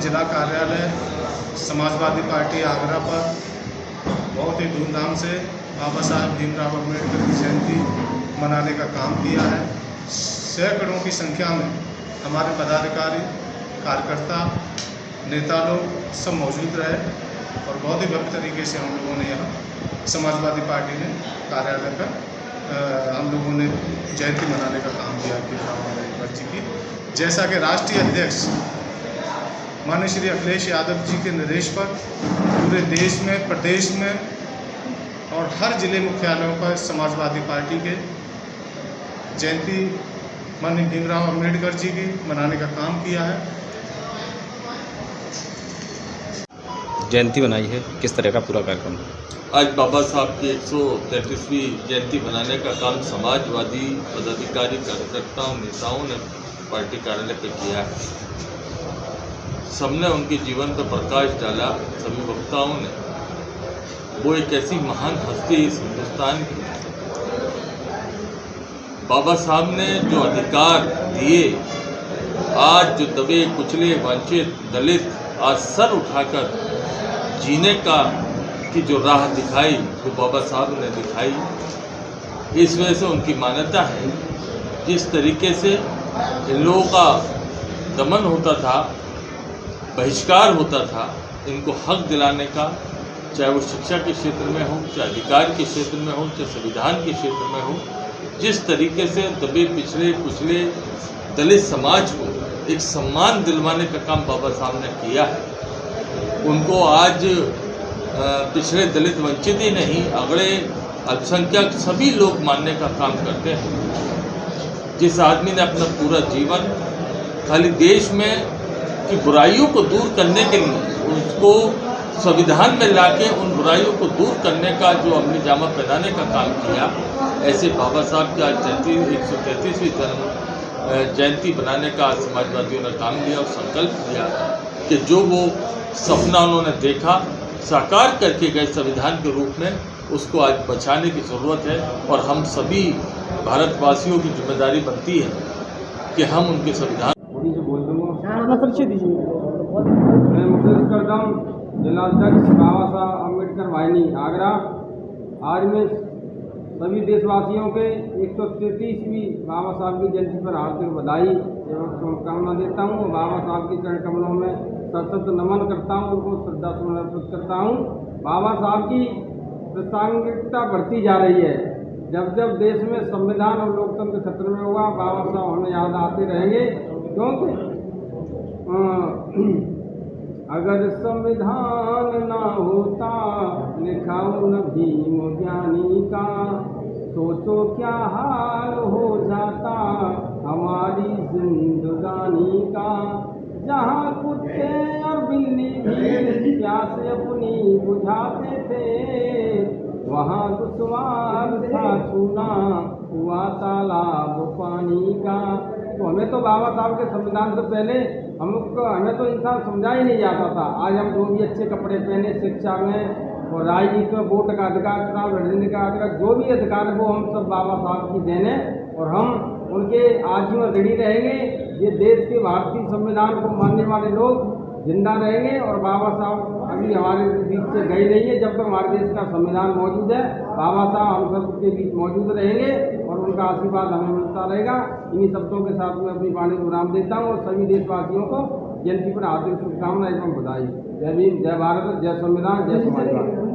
जिला कार्यालय समाजवादी पार्टी आगरा पर बहुत ही धूमधाम से बाबा साहब भीमराव अम्बेडकर की जयंती मनाने का काम किया है। सैकड़ों की संख्या में हमारे पदाधिकारी, कार्यकर्ता, नेता लोग सब मौजूद रहे और बहुत ही भव्य तरीके से हम लोगों ने यहाँ समाजवादी पार्टी ने कार्यालय पर हम लोगों ने जयंती मनाने का काम किया भीमराव अम्बेडकर जी की। जैसा कि राष्ट्रीय अध्यक्ष माननीय श्री अखिलेश यादव जी के निर्देश पर पूरे देश में, प्रदेश में और हर जिले मुख्यालयों पर समाजवादी पार्टी के जयंती माननीय भीमराव अम्बेडकर जी की मनाने का काम किया है। जयंती बनाई है, किस तरह का पूरा कार्यक्रम? आज बाबा साहब की 133वीं जयंती मनाने का काम समाजवादी पदाधिकारी, कार्यकर्ताओं, नेताओं ने पार्टी कार्यालय पर किया है। सबने उनके जीवन पर प्रकाश डाला। सभी वक्ताओं ने, वो एक ऐसी महान हस्ती इस हिंदुस्तान की, बाबा साहब ने जो अधिकार दिए, आज जो दबे कुचले वंचित दलित आज सर उठाकर जीने का की जो राह दिखाई, वो बाबा साहब ने दिखाई। इस वजह से उनकी मान्यता है, जिस तरीके से इन लोगों का दमन होता था, बहिष्कार होता था, इनको हक दिलाने का, चाहे वो शिक्षा के क्षेत्र में हो, चाहे अधिकार के क्षेत्र में हो, चाहे संविधान के क्षेत्र में हो, जिस तरीके से दबे पिछड़े कुचले दलित समाज को एक सम्मान दिलवाने का काम बाबा साहब ने किया है। उनको आज पिछड़े दलित वंचित ही नहीं, अगड़े अल्पसंख्यक सभी लोग मानने का काम करते हैं। जिस आदमी ने अपना पूरा जीवन खाली देश में की बुराइयों को दूर करने के लिए, उसको संविधान में लाके उन बुराइयों को दूर करने का जो अमली जामा पहनाने का काम किया, ऐसे बाबा साहब की आज 133वीं जयंती बनाने का समाजवादियों ने काम लिया और संकल्प लिया कि जो वो सपना उन्होंने देखा, साकार करके गए संविधान के रूप में, उसको आज बचाने की ज़रूरत है। और हम सभी भारतवासियों की जिम्मेदारी बनती है कि हम उनके संविधान परिचय दीजिए। मैं मुकेश करदम, जिलाध्यक्ष बाबा साहब अम्बेडकर वाहिनी आगरा। आज मैं सभी देशवासियों के 133वीं बाबा साहब की जयंती पर हार्दिक बधाई एवं शुभकामना देता हूँ। बाबा साहब के चरण कमलों में सशक्त नमन करता हूँ, उनको श्रद्धा सुमन अर्पित करता हूँ। बाबा साहब की प्रासंगिकता बढ़ती जा रही है। जब जब देश में संविधान और लोकतंत्र खतरे में होगा, बाबा साहब हमें याद आते रहेंगे, क्योंकि अगर संविधान ना होता, लिखा न भीम ज्ञानी का, सोचो क्या हाल हो जाता हमारी जिंदगानी का। जहाँ कुत्ते और बिल्ली भी प्यास अपनी बुझाते थे, वहाँ दुश्वार था छूना हुआ तालाब पानी का। तो हमें तो बाबा साहब के संविधान से पहले हमें तो इंसान समझा ही नहीं जाता था। आज हम जो भी अच्छे कपड़े पहने, शिक्षा में और राजनीति में वोट का अधिकार, चुनाव लड़ने का अधिकार, जो भी अधिकार है वो हम सब बाबा साहब की देन है और हम उनके आजीवन ऋणी रहेंगे। ये देश के भारतीय संविधान को मानने वाले लोग जिंदा रहेंगे और बाबा साहब अभी हमारे बीच से गए नहीं है। जब तक हमारे देश का संविधान मौजूद है, बाबा साहब हम सबके बीच मौजूद रहेंगे और उनका आशीर्वाद हमें मिलता रहेगा। इन्हीं शब्दों के साथ मैं अपनी वाणी को विराम देता हूँ और सभी देशवासियों को जयंती पर हार्दिक शुभकामनाएं एवं बधाई। जय भीम, जय भारत, जय संविधान, जय समाजवाद।